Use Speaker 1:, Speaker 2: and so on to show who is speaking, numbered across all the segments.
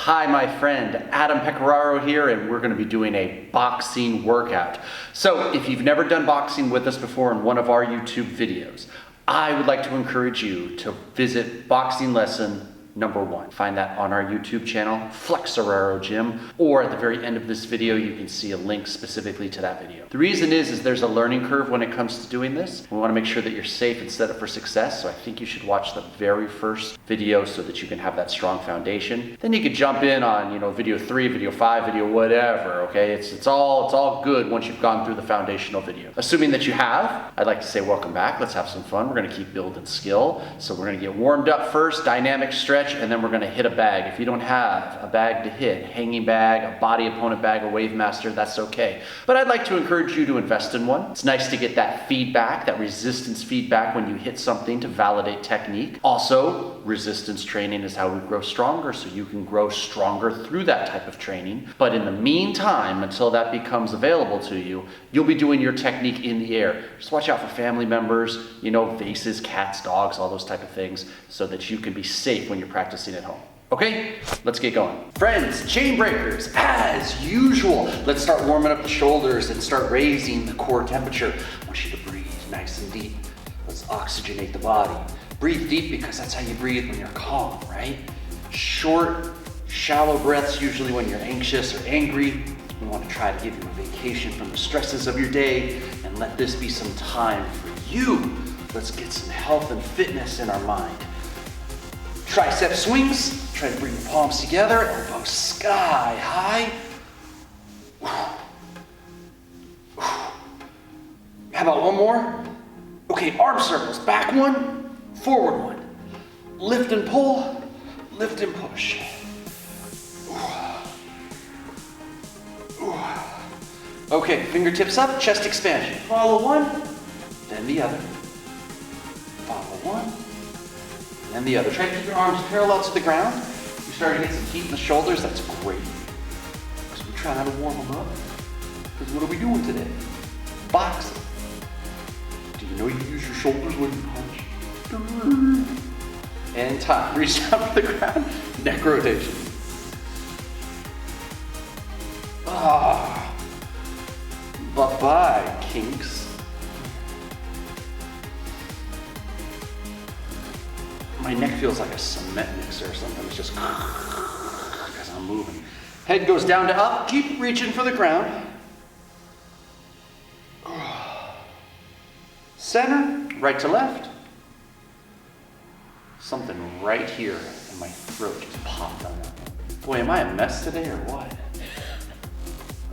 Speaker 1: Hi, my friend, Adam Pecoraro here, and we're gonna be doing a boxing workout. So if you've never done boxing with us before in one of our YouTube videos, I would like to encourage you to visit boxing lesson number 1. Find that on our YouTube channel, Flexoraro Gym, or at the very end of this video, you can see a link specifically to that video. The reason is there's a learning curve when it comes to doing this. We wanna make sure that you're safe and set up for success, so I think you should watch the very first video so that you can have that strong foundation. Then you could jump in on, video 3, video 5, video whatever, okay? It's all good once you've gone through the foundational video. Assuming that you have, I'd like to say welcome back. Let's have some fun. We're gonna keep building skill. So we're gonna get warmed up first, dynamic stretch, and then we're gonna hit a bag. If you don't have a bag to hit, hanging bag, a body opponent bag, a wave master, that's okay. But I'd like to encourage you to invest in one. It's nice to get that feedback, that resistance feedback when you hit something to validate technique. Also, resistance training is how we grow stronger, so you can grow stronger through that type of training. But in the meantime, until that becomes available to you, you'll be doing your technique in the air. Just watch out for family members, vases, cats, dogs, all those type of things, so that you can be safe when you're practicing at home. Okay, let's get going. Friends, chain breakers, as usual. Let's start warming up the shoulders and start raising the core temperature. I want you to breathe nice and deep. Let's oxygenate the body. Breathe deep because that's how you breathe when you're calm, right? Short, shallow breaths usually when you're anxious or angry. We want to try to give you a vacation from the stresses of your day and let this be some time for you. Let's get some health and fitness in our mind. Tricep swings. Try to bring the palms together, elbows sky high. How about one more? Okay, arm circles. Back one, forward one. Lift and pull, lift and push. Okay, fingertips up, chest expansion. Follow one, then the other. Follow one, then the other. Try to keep your arms parallel to the ground. You start to get some heat in the shoulders, that's great. Because we try to warm them up. Because what are we doing today? Boxing. Do you know you use your shoulders when you punch? And time. Reach down to the ground, neck rotation. Bye-bye, kinks. My neck feels like a cement mixer or something. It's just because I'm moving. Head goes down to up. Keep reaching for the ground. Center, right to left. Something right here in my throat just popped on that one. Boy, am I a mess today or what?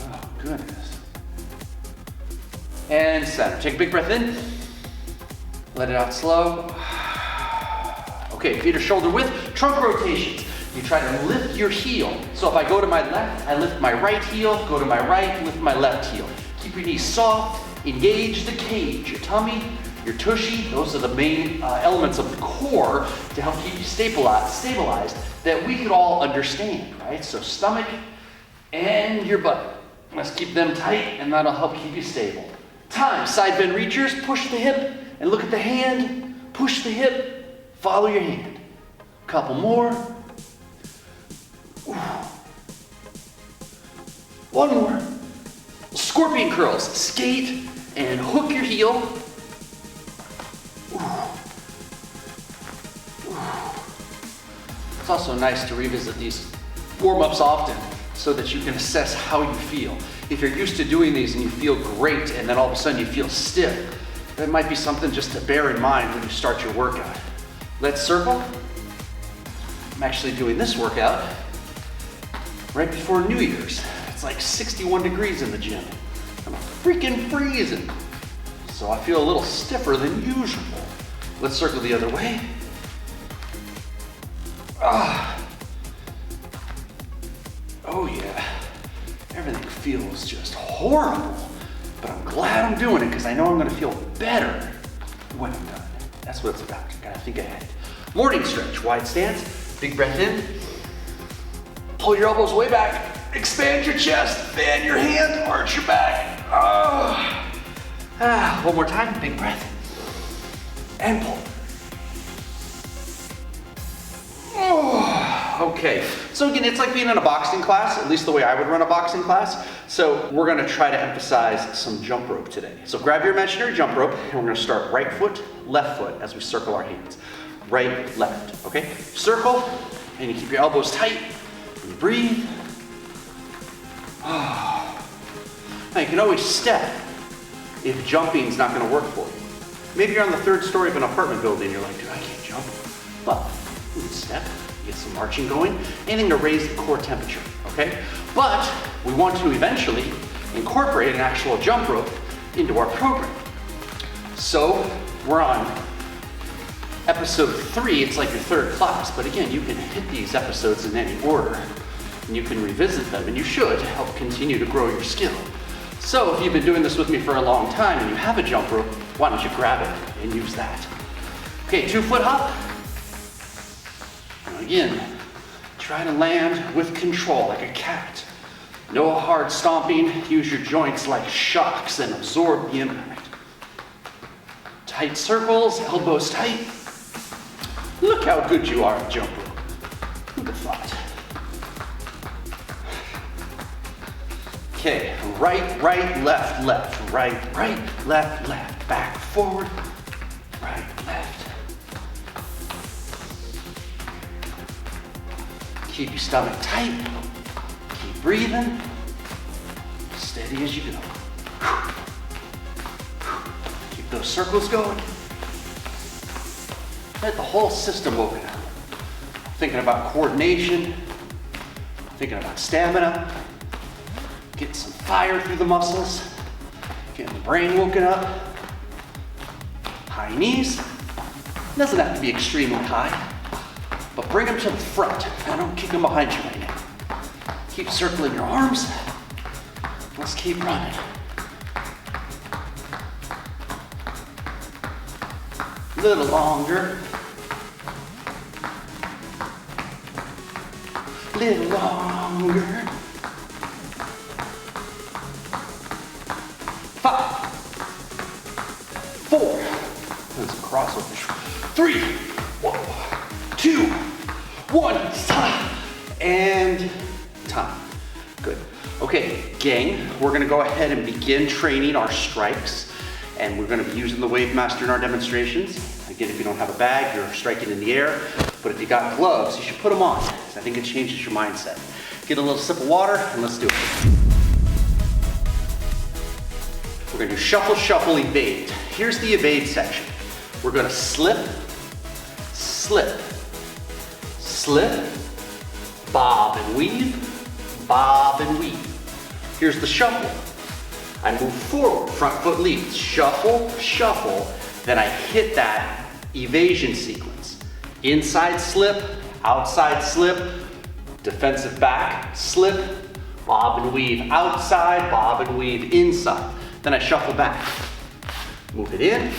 Speaker 1: Oh, goodness. And center. Take a big breath in. Let it out slow. Okay, feet are shoulder width. Trunk rotations. You try to lift your heel. So if I go to my left, I lift my right heel. Go to my right, lift my left heel. Keep your knees soft. Engage the cage. Your tummy, your tushy. Those are the main elements of the core to help keep you stabilized that we could all understand, right? So stomach and your butt. Let's keep them tight and that'll help keep you stable. Time, side bend reachers, push the hip and look at the hand, push the hip, follow your hand. Couple more. One more. Scorpion curls, skate and hook your heel. It's also nice to revisit these warm-ups often so that you can assess how you feel. If you're used to doing these and you feel great and then all of a sudden you feel stiff, that might be something just to bear in mind when you start your workout. Let's circle. I'm actually doing this workout right before New Year's. It's like 61 degrees in the gym. I'm freaking freezing. So I feel a little stiffer than usual. Let's circle the other way. Oh yeah. Everything feels just horrible, but I'm glad I'm doing it because I know I'm gonna feel better when I'm done. That's what it's about. Gotta think ahead. Morning stretch, wide stance, big breath in. Pull your elbows way back, expand your chest, fan your hand, arch your back. One more time, big breath. And pull. Okay, so again, it's like being in a boxing class, at least the way I would run a boxing class. So we're gonna try to emphasize some jump rope today. So grab your imaginary jump rope, and we're gonna start right foot, left foot as we circle our hands. Right, left, okay? Circle, and you keep your elbows tight, and you breathe. Now you can always step if jumping's not gonna work for you. Maybe you're on the third story of an apartment building and you're like, dude, I can't jump. Well, you can step, get some marching going, anything to raise the core temperature, okay? But we want to eventually incorporate an actual jump rope into our program. So we're on episode 3, it's like your third class, but again, you can hit these episodes in any order, and you can revisit them, and you should help continue to grow your skill. So if you've been doing this with me for a long time and you have a jump rope, why don't you grab it and use that? Okay, 2-foot hop. And again, try to land with control like a cat. No hard stomping, use your joints like shocks and absorb the impact. Tight circles, elbows tight. Look how good you are at jump rope. Who'd have thought? Okay, right, left, right, left, back, forward, right, left. Keep your stomach tight, keep breathing, steady as you go. Keep those circles going. Get the whole system woken up. Thinking about coordination, thinking about stamina, getting some fire through the muscles, getting the brain woken up. High knees. Doesn't have to be extremely high, but bring them to the front. Now don't kick them behind you right now. Keep circling your arms. Let's keep running. A little longer. Little longer. 5, 4, there's a crossover. 3, 2, 1, stop, and time. Good. Okay, gang, we're gonna go ahead and begin training our strikes, and we're gonna be using the Wave Master in our demonstrations. Again, if you don't have a bag, you're striking in the air, but if you got gloves, you should put them on. I think it changes your mindset. Get a little sip of water, and let's do it. We're gonna do shuffle, shuffle, evade. Here's the evade section. We're gonna slip, slip, slip, bob and weave, bob and weave. Here's the shuffle. I move forward, front foot leads, shuffle, shuffle, then I hit that evasion sequence. Inside slip, outside slip, defensive back, slip, bob and weave, outside, bob and weave, inside. Then I shuffle back. Move it in.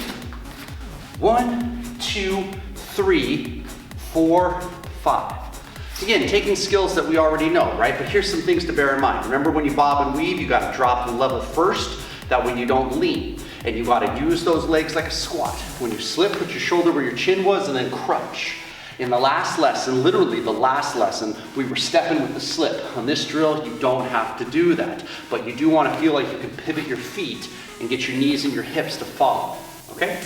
Speaker 1: 1, 2, 3, 4, 5. Again, taking skills that we already know, right? But here's some things to bear in mind. Remember when you bob and weave, you gotta drop the level first, that way you don't lean. And you gotta use those legs like a squat. When you slip, put your shoulder where your chin was and then crunch. In the last lesson, literally the last lesson, we were stepping with the slip. On this drill, you don't have to do that, but you do want to feel like you can pivot your feet and get your knees and your hips to follow, okay?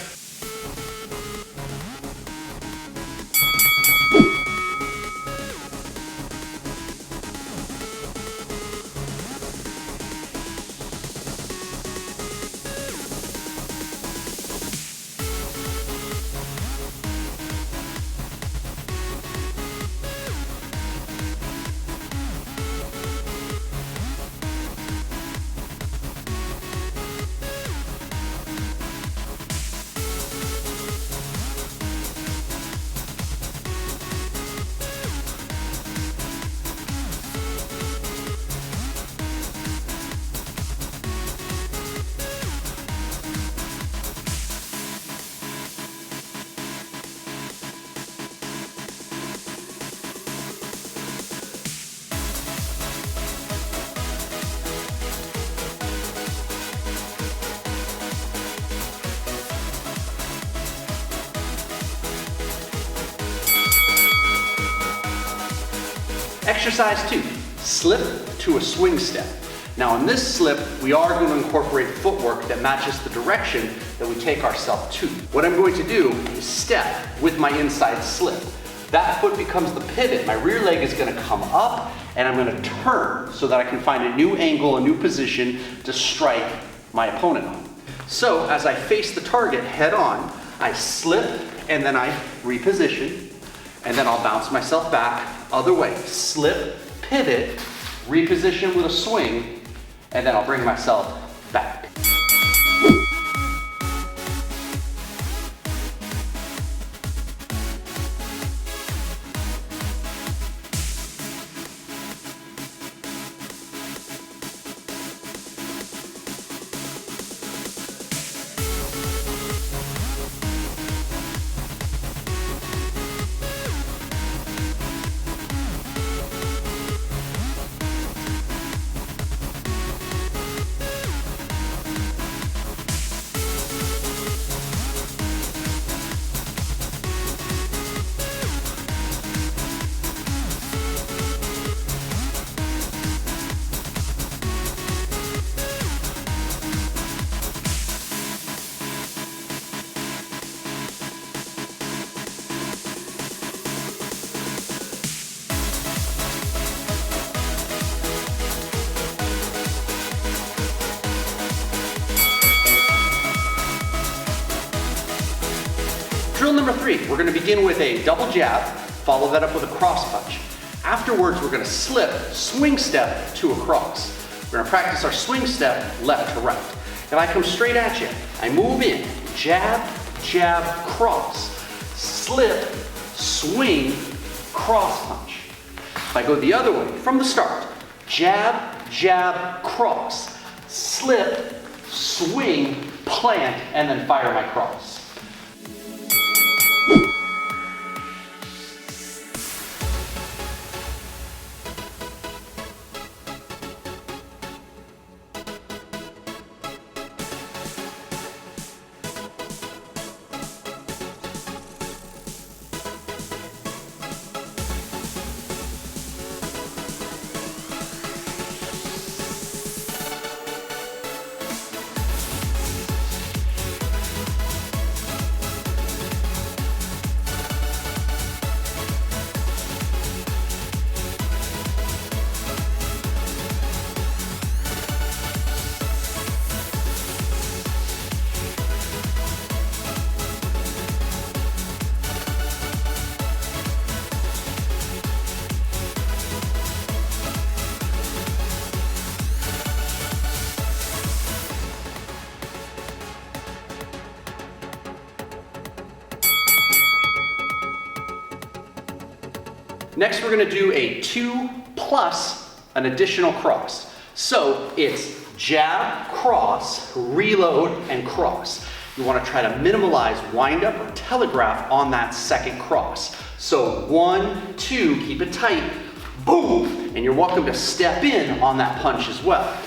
Speaker 1: Exercise 2, slip to a swing step. Now in this slip, we are going to incorporate footwork that matches the direction that we take ourselves to. What I'm going to do is step with my inside slip. That foot becomes the pivot. My rear leg is going to come up and I'm going to turn so that I can find a new angle, a new position to strike my opponent on. So as I face the target head on, I slip and then I reposition and then I'll bounce myself back other way. Slip, pivot, reposition with a swing, and then I'll bring myself back. Drill number 3, we're going to begin with a double jab, follow that up with a cross punch. Afterwards, we're going to slip, swing step to a cross. We're going to practice our swing step left to right. If I come straight at you, I move in, jab, jab, cross, slip, swing, cross punch. If I go the other way, from the start, jab, jab, cross, slip, swing, plant, and then fire my cross. Next, we're going to do a 2 plus an additional cross. So it's jab, cross, reload, and cross. You want to try to minimize wind up or telegraph on that second cross. So 1, 2, keep it tight, boom, and you're welcome to step in on that punch as well.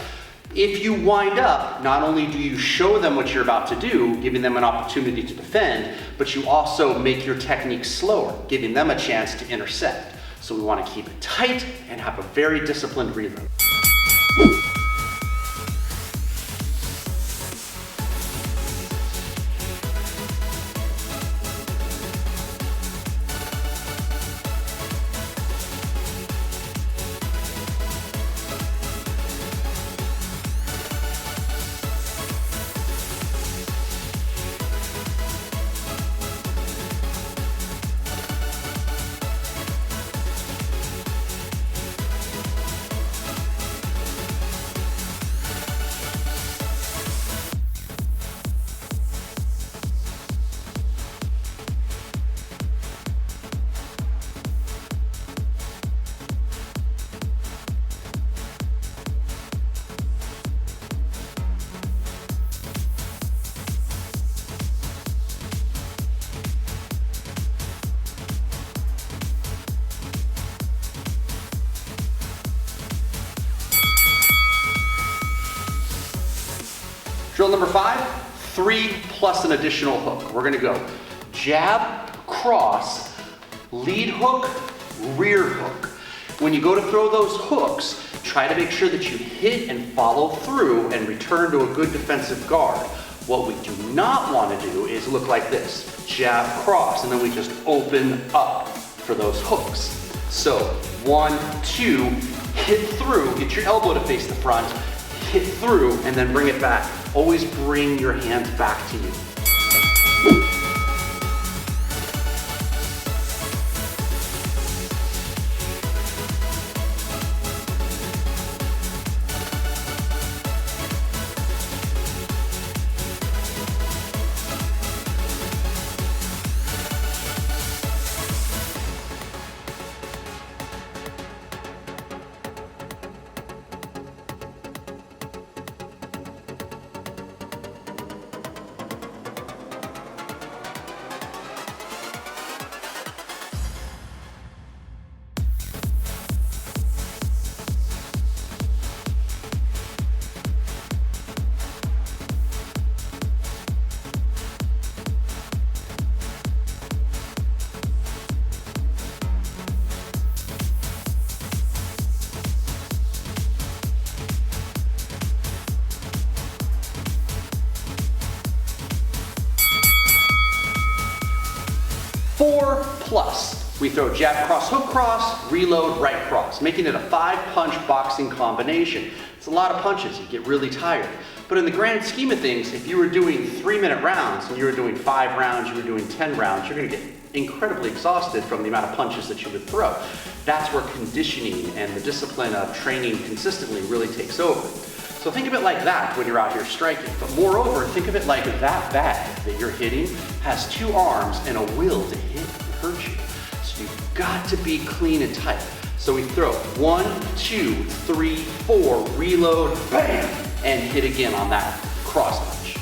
Speaker 1: If you wind up, not only do you show them what you're about to do, giving them an opportunity to defend, but you also make your technique slower, giving them a chance to intercept. So we want to keep it tight and have a very disciplined reload. Drill number 5, 3 plus an additional hook. We're gonna go jab, cross, lead hook, rear hook. When you go to throw those hooks, try to make sure that you hit and follow through and return to a good defensive guard. What we do not want to do is look like this, jab, cross, and then we just open up for those hooks. So 1, 2, hit through, get your elbow to face the front, hit through, and then bring it back. Always bring your hands back to you. Four plus. We throw jab, cross, hook, cross, reload, right, cross, making it a 5-punch boxing combination. It's a lot of punches, you get really tired. But in the grand scheme of things, if you were doing 3-minute rounds and you were doing 5 rounds, you were doing 10 rounds, you're gonna get incredibly exhausted from the amount of punches that you would throw. That's where conditioning and the discipline of training consistently really takes over. So think of it like that when you're out here striking. But moreover, think of it like that bag that you're hitting has 2 arms and a will to hit and hurt you. So you've got to be clean and tight. So we throw 1, 2, 3, 4, reload, bam, and hit again on that cross punch.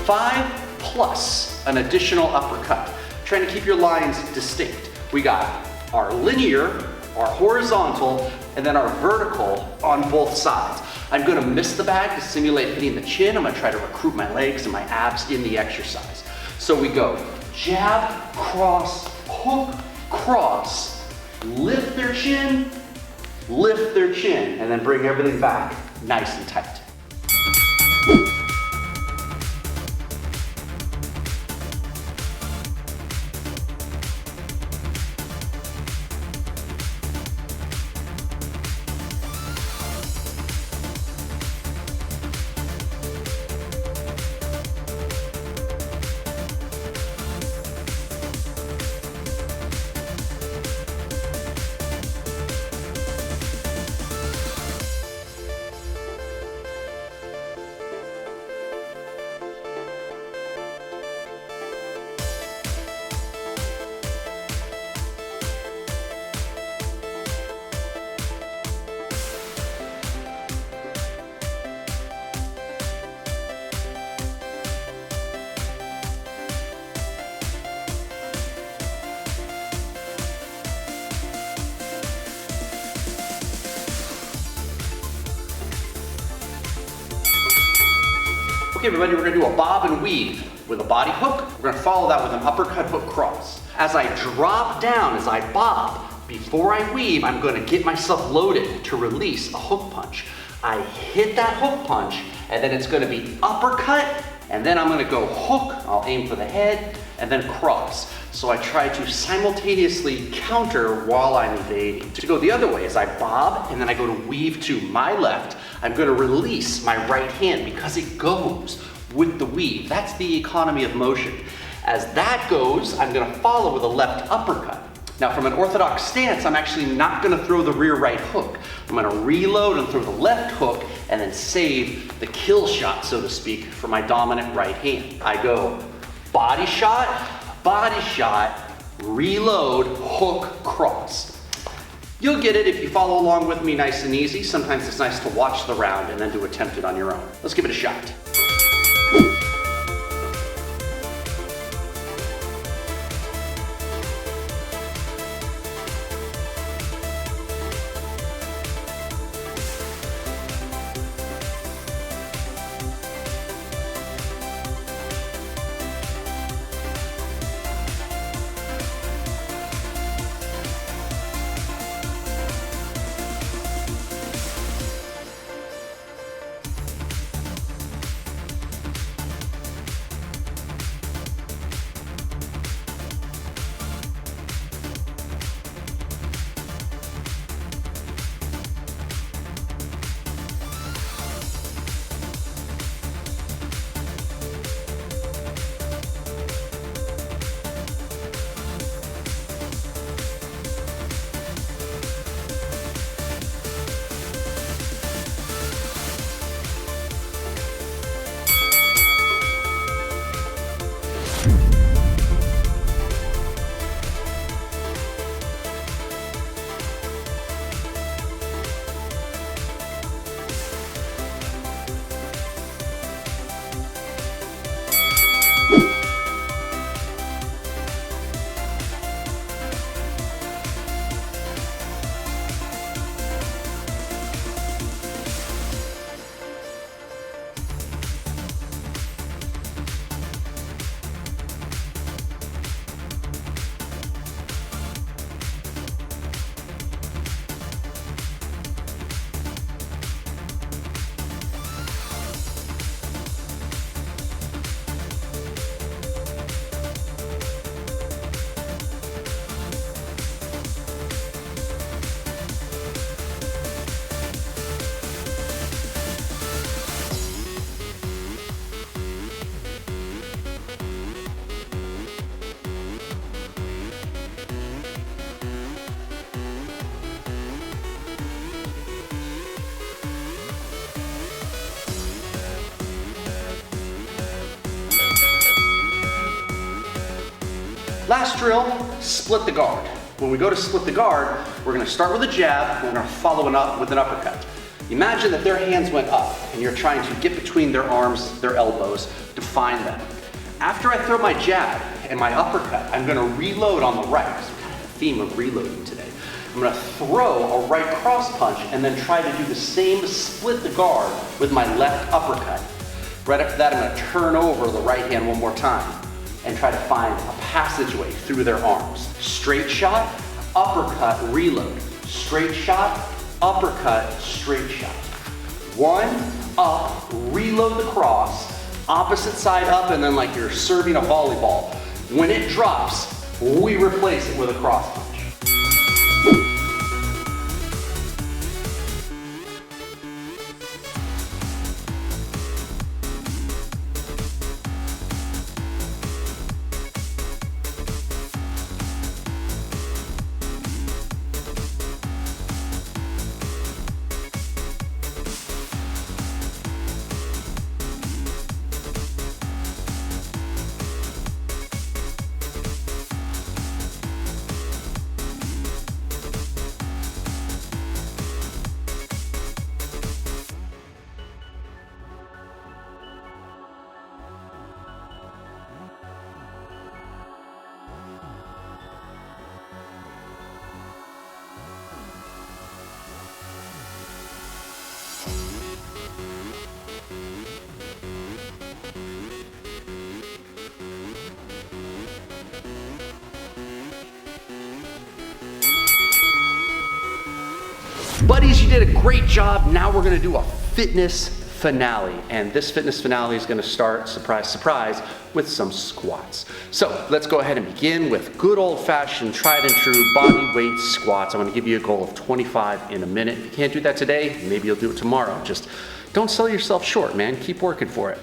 Speaker 1: Five plus an additional uppercut. Trying to keep your lines distinct. We got our linear, our horizontal, and then our vertical on both sides. I'm gonna miss the bag to simulate hitting the chin. I'm gonna try to recruit my legs and my abs in the exercise. So we go jab, cross, hook, cross, lift their chin, and then bring everything back nice and tight. Okay everybody, we're gonna do a bob and weave with a body hook. We're gonna follow that with an uppercut hook cross. As I drop down, as I bob, before I weave, I'm gonna get myself loaded to release a hook punch. I hit that hook punch, and then it's gonna be uppercut, and then I'm gonna go hook, I'll aim for the head, and then cross. So I try to simultaneously counter while I'm evading. To go the other way is I bob, and then I go to weave to my left. I'm gonna release my right hand because it goes with the weave. That's the economy of motion. As that goes, I'm gonna follow with a left uppercut. Now from an orthodox stance, I'm actually not gonna throw the rear right hook. I'm gonna reload and throw the left hook and then save the kill shot, so to speak, for my dominant right hand. I go body shot, reload, hook, cross. You'll get it if you follow along with me nice and easy. Sometimes it's nice to watch the round and then to attempt it on your own. Let's give it a shot. Last drill, split the guard. When we go to split the guard, we're gonna start with a jab, we're gonna follow it up with an uppercut. Imagine that their hands went up and you're trying to get between their arms, their elbows, to find them. After I throw my jab and my uppercut, I'm gonna reload on the right. So kind of the theme of reloading today. I'm gonna throw a right cross punch and then try to do the same split the guard with my left uppercut. Right after that, I'm gonna turn over the right hand one more time and try to find a passageway through their arms. Straight shot, uppercut, reload. Straight shot, uppercut, straight shot. One, up, reload the cross, opposite side up, and then like you're serving a volleyball. When it drops, we replace it with a cross punch. Buddies, you did a great job. Now we're gonna do a fitness finale. And this fitness finale is gonna start, surprise, surprise, with some squats. So let's go ahead and begin with good old-fashioned, tried and true body weight squats. I'm gonna give you a goal of 25 in a minute. If you can't do that today, maybe you'll do it tomorrow. Just don't sell yourself short, man. Keep working for it.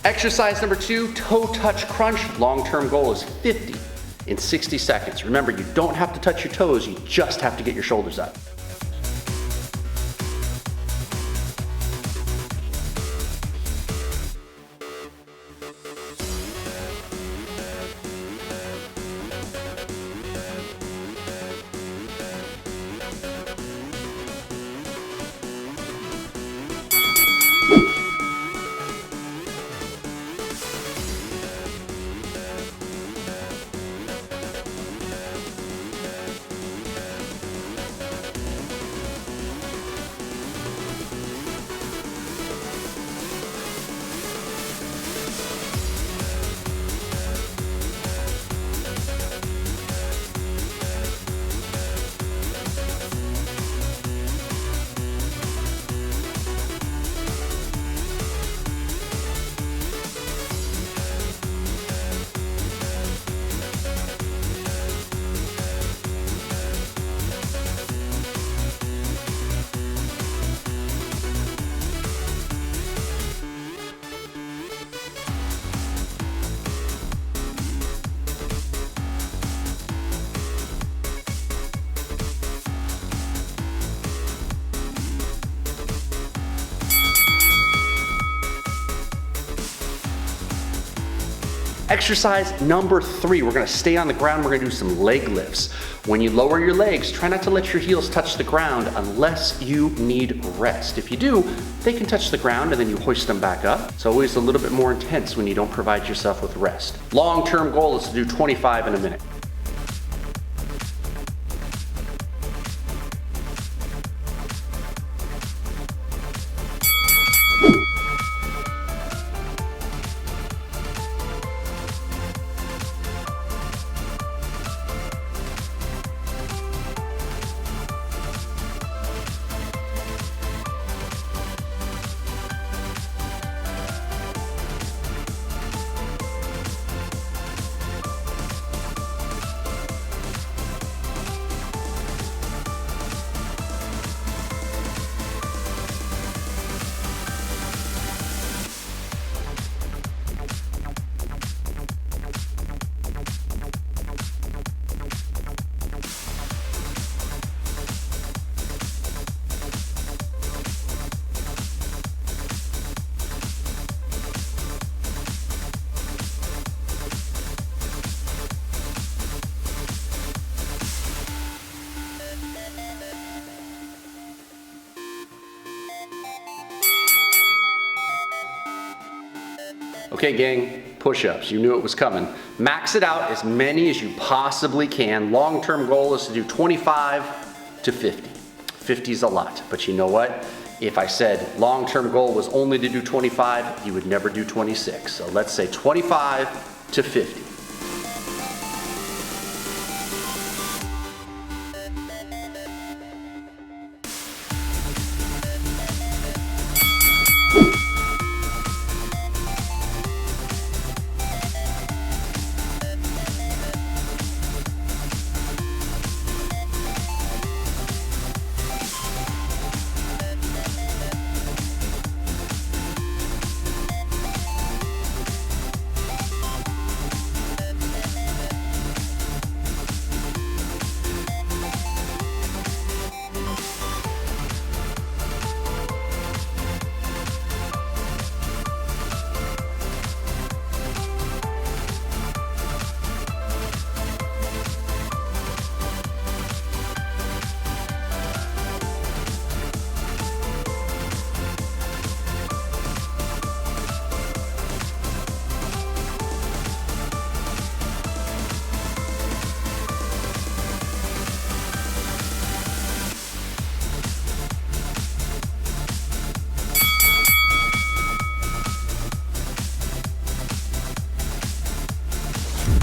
Speaker 1: Exercise number 2, toe touch crunch. Long-term goal is 50 in 60 seconds. Remember, you don't have to touch your toes, you just have to get your shoulders up. Exercise number 3, we're gonna stay on the ground, we're gonna do some leg lifts. When you lower your legs, try not to let your heels touch the ground unless you need rest. If you do, they can touch the ground and then you hoist them back up. It's always a little bit more intense when you don't provide yourself with rest. Long-term goal is to do 25 in a minute. Okay gang, push-ups, you knew it was coming. Max it out as many as you possibly can. Long-term goal is to do 25 to 50. 50 is a lot, but you know what? If I said long-term goal was only to do 25, you would never do 26. So let's say 25 to 50.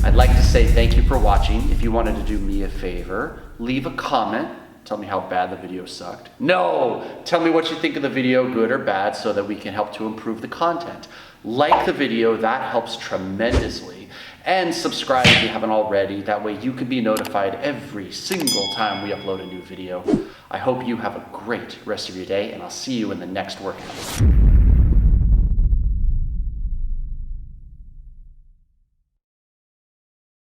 Speaker 1: I'd like to say thank you for watching. If you wanted to do me a favor, leave a comment. Tell me how bad the video sucked. No! Tell me what you think of the video, good or bad, so that we can help to improve the content. Like the video, that helps tremendously. And subscribe if you haven't already. That way you can be notified every single time we upload a new video. I hope you have a great rest of your day, and I'll see you in the next workout.